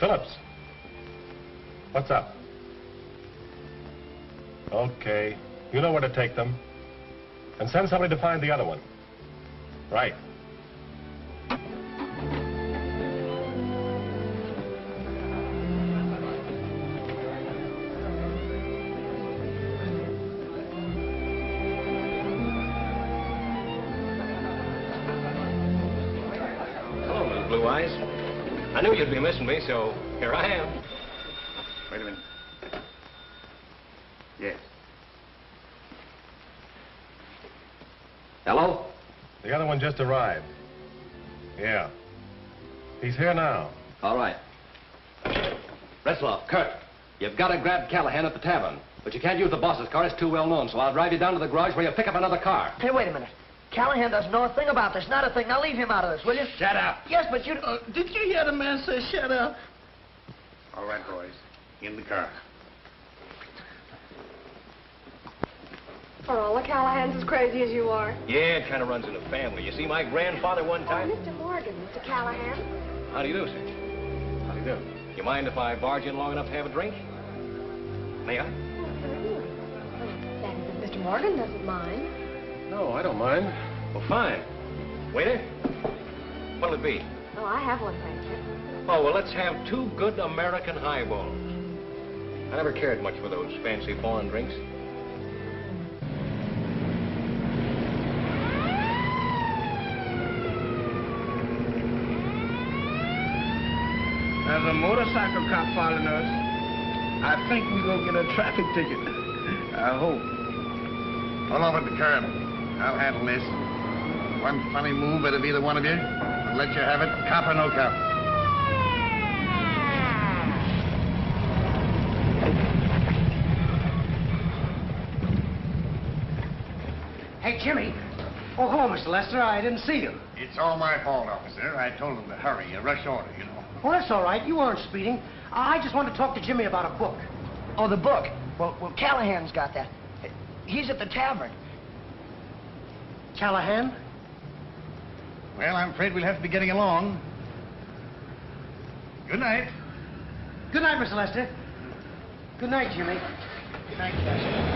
Phillips. What's up? Okay. You know where to take them. And send somebody to find the other one. Right. Hello, Miss Blue Eyes. I knew you'd be missing me, so here I am. Wait a minute. Yes. Hello? The other one just arrived. Yeah. He's here now. All right. Retzloff, Kurt, you've got to grab Callahan at the tavern. But you can't use the boss's car. It's too well known, so I'll drive you down to the garage where you pick up another car. Hey, wait a minute. Callahan doesn't know a thing about this. Not a thing. Now leave him out of this, will you? Shut up. Yes, but you... Did you hear the man say shut up? All right, boys. In the car. Are all the Callahans as crazy as you are? Yeah, it kind of runs in the family. You see, my grandfather one time... Mr. Morgan, Mr. Callahan. How do you do, sir? How do you do? You mind if I barge in long enough to have a drink? May I? That is, if Mr. Morgan doesn't mind. No, I don't mind. Well, fine. Waiter, what'll it be? Oh, I have one, thank you. Oh, well, let's have 2 good American highballs. I never cared much for those fancy foreign drinks. There's a motorcycle cop following us. I think we're going to get a traffic ticket. I hope. Pull over at the curb. I'll handle this. One funny move out of either one of you. I'll let you have it, cop or no cop. Hey, Jimmy. Oh, hello, Mr. Lester. I didn't see you. It's all my fault, officer. I told him to hurry. A rush order, you know. Oh, that's all right. You weren't speeding. I just wanted to talk to Jimmy about a book. Oh, the book. Well, Callahan's got that. He's at the tavern. Callahan? Well, I'm afraid we'll have to be getting along. Good night. Good night, Mr. Lester. Good night, Jimmy. Good night, Lester.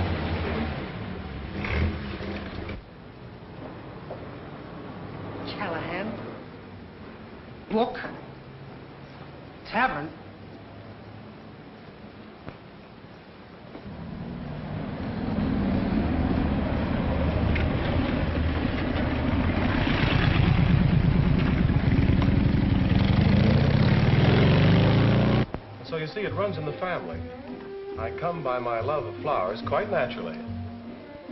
Callahan. Book. Tavern. So you see, it runs in the family. I come by my love of flowers quite naturally.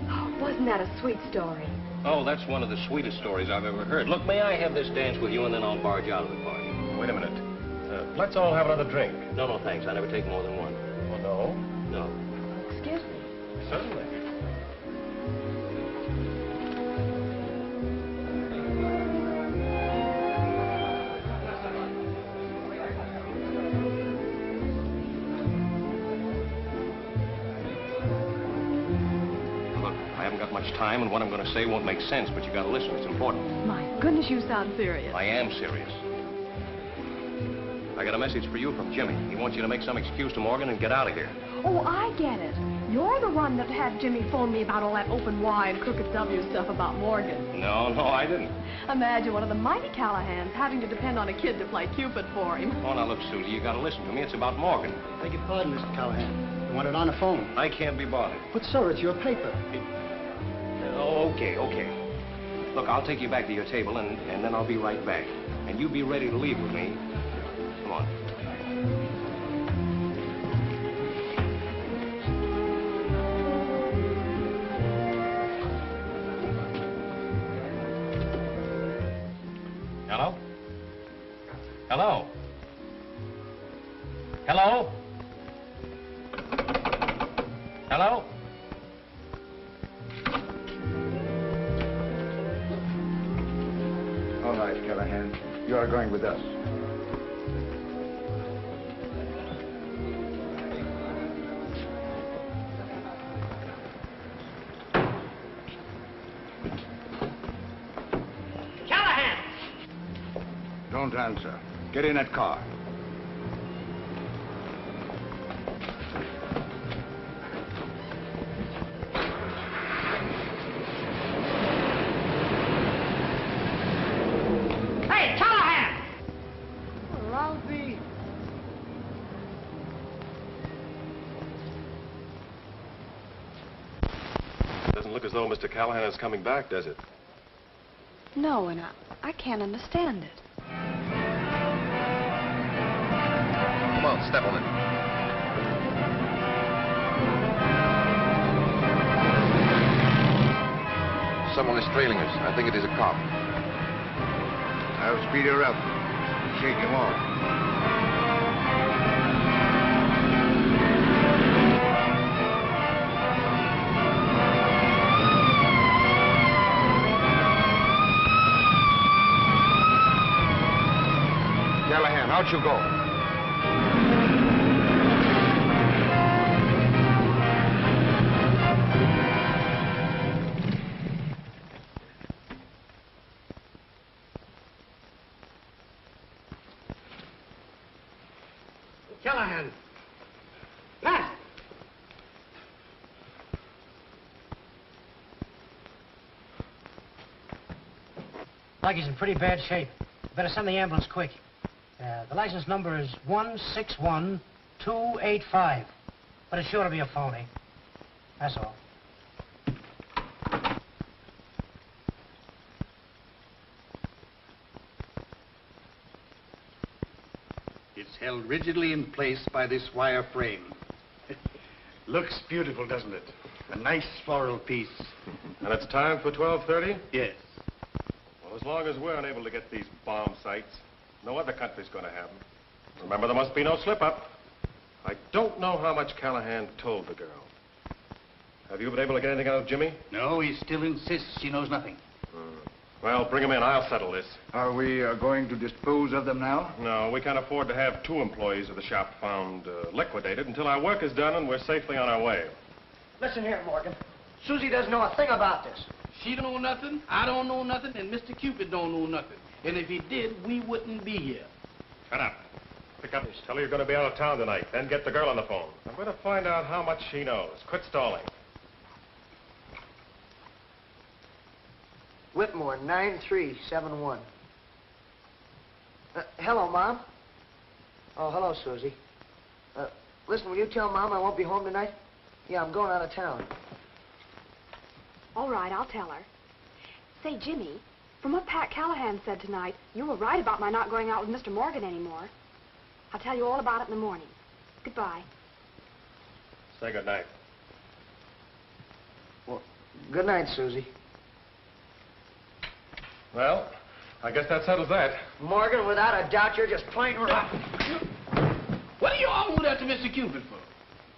Oh, wasn't that a sweet story? Oh, that's one of the sweetest stories I've ever heard. Look, may I have this dance with you, and then I'll barge out of the party. Wait a minute. Let's all have another drink. No, thanks. I never take more than one. Oh, no? No. Excuse me. Certainly. Look, I haven't got much time, and what I'm going to say won't make sense, but you got to listen. It's important. My goodness, you sound serious. I am serious. I got a message for you from Jimmy. He wants you to make some excuse to Morgan and get out of here. Oh, I get it. You're the one that had Jimmy phone me about all that open Y and crooked W stuff about Morgan. No, I didn't. Imagine one of the mighty Callahans having to depend on a kid to play Cupid for him. Oh, now look, Susie, you got to listen to me. It's about Morgan. Beg your pardon, Mr. Callahan. You want it on the phone? I can't be bothered. But, sir, it's your paper. Oh, okay. Look, I'll take you back to your table, and then I'll be right back. And you be ready to leave with me. Come on. Hello? Hello? Hello? Hello? All right, Callahan. You are going with us. Callahan! Don't answer. Get in that car. doesn't look as though Mr. Callahan is coming back, does it? No, and I can't understand it. Come on, step on it. Someone is trailing us. I think it is a cop. I'll speed her up. Shake him off. Callahan, out you go. Callahan. Pat! Like he's in pretty bad shape. Better send the ambulance quick. The license number is 161285. But it's sure to be a phony. That's all. It's held rigidly in place by this wire frame. Looks beautiful, doesn't it? A nice floral piece. And it's time for 12:30? Yes. Well, as long as we're unable to get these bomb sites, no other country's going to have them. Remember, there must be no slip-up. I don't know how much Callahan told the girl. Have you been able to get anything out of Jimmy? No, he still insists she knows nothing. Well, bring him in. I'll settle this. Are we going to dispose of them now? No, we can't afford to have 2 employees of the shop found liquidated until our work is done and we're safely on our way. Listen here, Morgan. Susie doesn't know a thing about this. She don't know nothing, I don't know nothing, and Mr. Cupid don't know nothing. And if he did, we wouldn't be here. Shut up. Pick up. Tell her you're going to be out of town tonight. Then get the girl on the phone. I'm going to find out how much she knows. Quit stalling. Whitmore, 9371. Hello, Mom. Oh, hello, Susie. Listen, will you tell Mom I won't be home tonight? Yeah, I'm going out of town. All right, I'll tell her. Say, Jimmy, from what Pat Callahan said tonight, you were right about my not going out with Mr. Morgan anymore. I'll tell you all about it in the morning. Goodbye. Say good night. Well, good night, Susie. Well, I guess that settles that. Morgan, without a doubt, you're just plain rough. What do you all do that to Mr. Cupid for?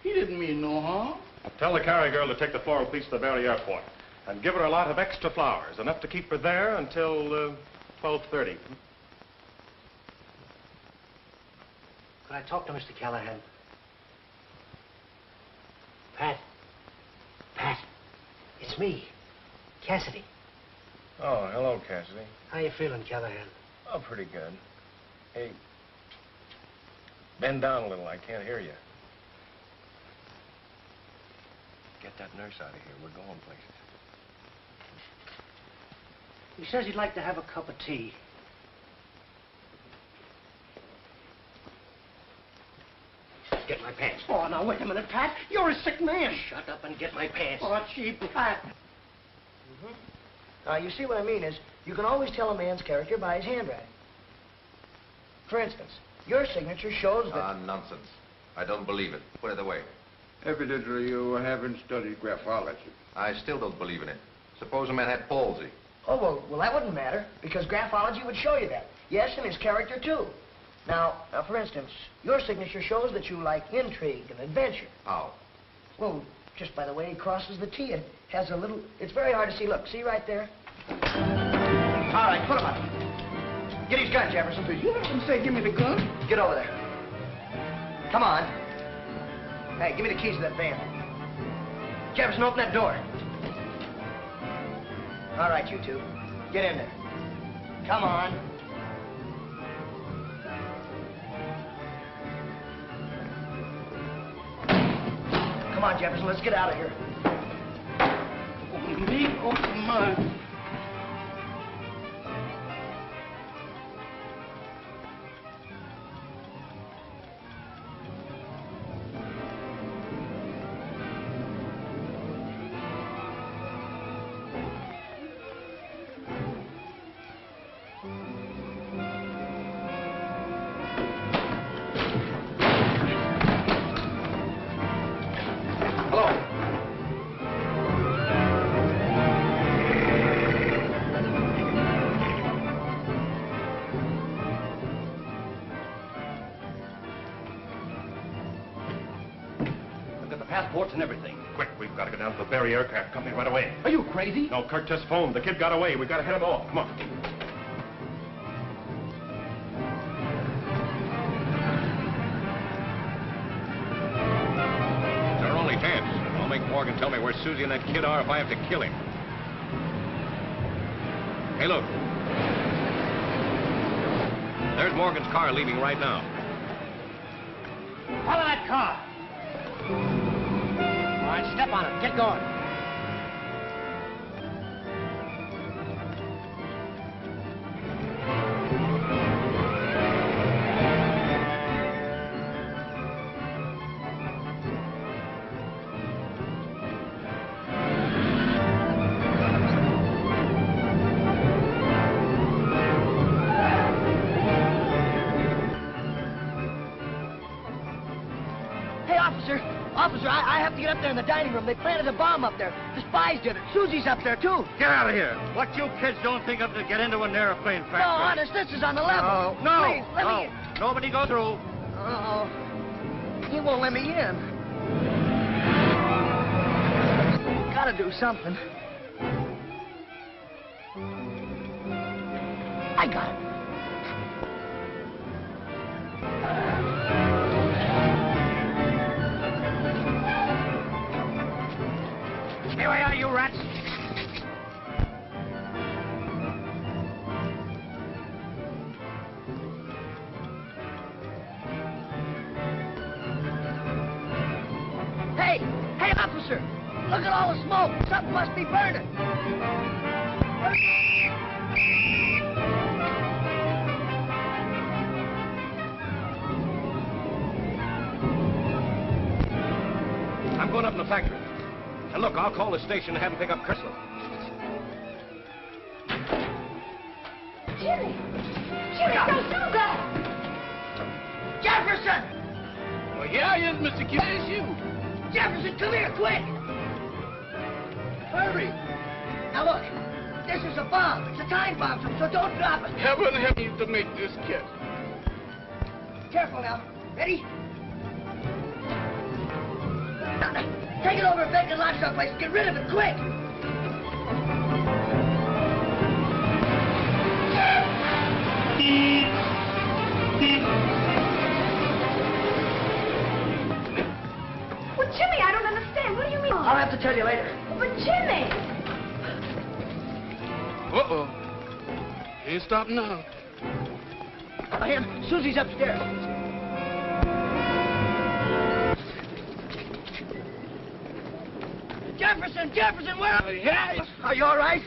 He didn't mean no harm. Tell the carrier girl to take the floral piece to the Barry Airport and give her a lot of extra flowers, enough to keep her there until 12:30. Could I talk to Mr. Callahan? Pat. Pat. It's me. Cassidy. Oh, hello, Cassidy. How you feeling, Callahan? Oh, pretty good. Hey, bend down a little. I can't hear you. Get that nurse out of here. We're going places. He says he'd like to have a cup of tea. Get my pants. Oh, now, wait a minute, Pat. You're a sick man. Shut up and get my pants. Oh, gee, Pat. You see what I mean is, you can always tell a man's character by his handwriting. For instance, your signature shows that... Nonsense. I don't believe it. Put it away. Evidently, you haven't studied graphology. I still don't believe in it. Suppose a man had palsy. Oh, well, that wouldn't matter, because graphology would show you that. Yes, and his character, too. Now, for instance, your signature shows that you like intrigue and adventure. How? Well, just by the way he crosses the T, it has a little... It's very hard to see. Look, see right there? All right, put him up. Get his gun, Jefferson. You let him say, give me the gun? Get over there. Come on. Hey, give me the keys to that van. Jefferson, open that door. All right, you two. Get in there. Come on. Come on, Jefferson, let's get out of here. Oh, me? Oh, my. down to the Berry Aircraft Company right away. Are you crazy? No, Kirk just phoned. The kid got away. We gotta head him off. Come on. It's our only chance. I'll make Morgan tell me where Susie and that kid are if I have to kill him. Hey, look. There's Morgan's car leaving right now. Follow that car. All right, step on it. Get going. Officer, I have to get up there in the dining room. They planted a bomb up there. The spies did it. Susie's up there, too. Get out of here. What you kids don't think of to get into an airplane factory? No, honest, this is on the level. No, Please, let me in. Nobody go through. Uh-oh. He won't let me in. Gotta do something. I got it. Here we are, you rats. Hey, officer! Look at all the smoke. Something must be burning. I'm going up in the factory. And look, I'll call the station and have them pick up Chrysler. Jimmy! Jimmy, don't do that! Jefferson! Well, yeah, yes, Mr. Q. It's you. Jefferson, come here, quick! Hurry! Now look, this is a bomb. It's a time bomb, so don't drop it. Heaven help me to make this kid. Careful now. Ready? Now, take it over and vacant lot someplace. Get rid of it, quick! Well, Jimmy, I don't understand. What do you mean? I'll have to tell you later. But Jimmy! Uh-oh. Ain't stopping now. Him, Susie's upstairs. Jefferson, where are you? Yeah. Are you all right?